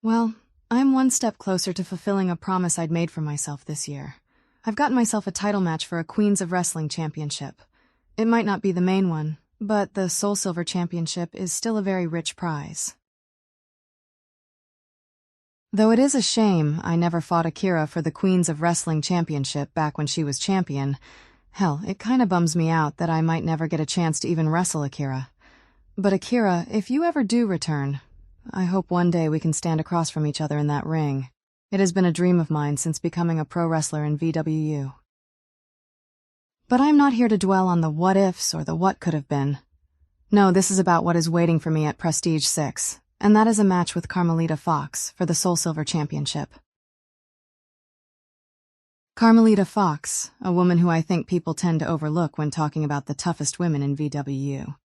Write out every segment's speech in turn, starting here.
Well, I'm one step closer to fulfilling a promise I'd made for myself this year. I've gotten myself a title match for a Queens of Wrestling championship. It might not be the main one, but the Soul Silver Championship is still a very rich prize. Though it is a shame I never fought Akira for the Queens of Wrestling Championship back when she was champion, hell, it kinda bums me out that I might never get a chance to even wrestle Akira. But Akira, if you ever do return, I hope one day we can stand across from each other in that ring. It has been a dream of mine since becoming a pro wrestler in VWU. But I'm not here to dwell on the what-ifs or the what could have been. No, this is about what is waiting for me at Prestige 6, and that is a match with Carmelita Fox for the Soul Silver Championship. Carmelita Fox, a woman who I think people tend to overlook when talking about the toughest women in VWU.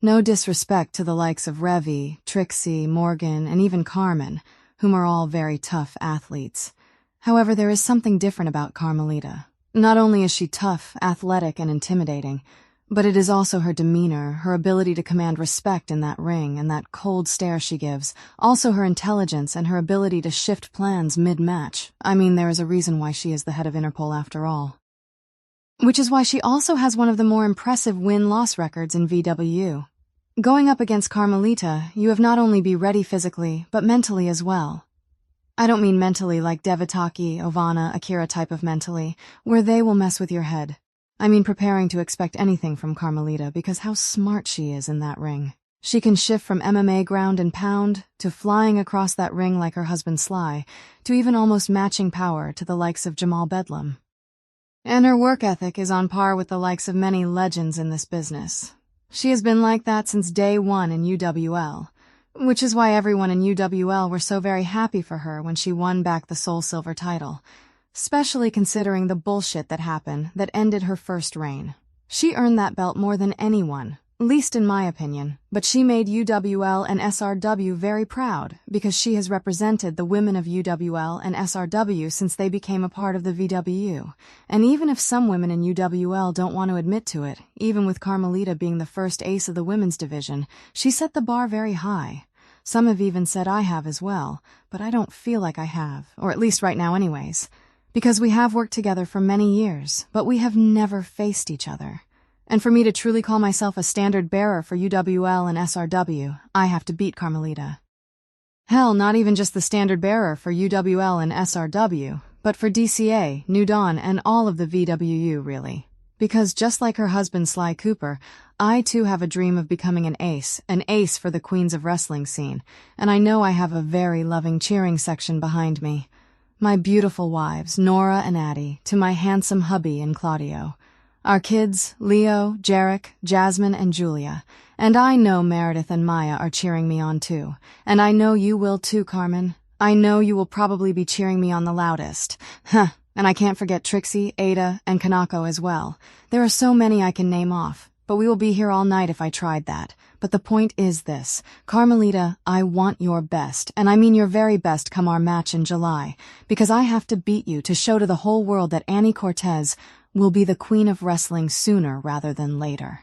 No disrespect to the likes of Revy, Trixie, Morgan, and even Carmen, whom are all very tough athletes. However, there is something different about Carmelita. Not only is she tough, athletic, and intimidating, but it is also her demeanor, her ability to command respect in that ring, and that cold stare she gives, also her intelligence and her ability to shift plans mid-match. I mean, there is a reason why she is the head of Interpol after all. Which is why she also has one of the more impressive win-loss records in VWU. Going up against Carmelita, you have not only be ready physically, but mentally as well. I don't mean mentally like Devataki, Ovana, Akira type of mentally, where they will mess with your head. I mean preparing to expect anything from Carmelita because how smart she is in that ring. She can shift from MMA ground and pound to flying across that ring like her husband Sly, to even almost matching power to the likes of Jamal Bedlam. And her work ethic is on par with the likes of many legends in this business. She has been like that since day one in UWL, which is why everyone in UWL were so very happy for her when she won back the Soul Silver title, especially considering the bullshit that happened that ended her first reign. She earned that belt more than anyone, least in my opinion, but she made UWL and SRW very proud because she has represented the women of UWL and SRW since they became a part of the VWU. And even if some women in UWL don't want to admit to it, even with Carmelita being the first ace of the women's division, she set the bar very high. Some have even said I have as well, but I don't feel like I have, or at least right now anyways, because we have worked together for many years, but we have never faced each other. And for me to truly call myself a standard bearer for UWL and SRW, I have to beat Carmelita. Hell, not even just the standard bearer for UWL and SRW, but for DCA, New Dawn, and all of the VWU, really. Because just like her husband Sly Cooper, I too have a dream of becoming an ace for the Queens of Wrestling scene, and I know I have a very loving cheering section behind me. My beautiful wives, Nora and Addie, to my handsome hubby and Claudio. Our kids, Leo, Jarek, Jasmine, and Julia. And I know Meredith and Maya are cheering me on too. And I know you will too, Carmen. I know you will probably be cheering me on the loudest. Huh. And I can't forget Trixie, Ada, and Kanako as well. There are so many I can name off, but we will be here all night if I tried that. But the point is this. Carmelita, I want your best, and I mean your very best come our match in July, because I have to beat you to show to the whole world that Annie Cortez will be the Queen of Wrestling sooner rather than later.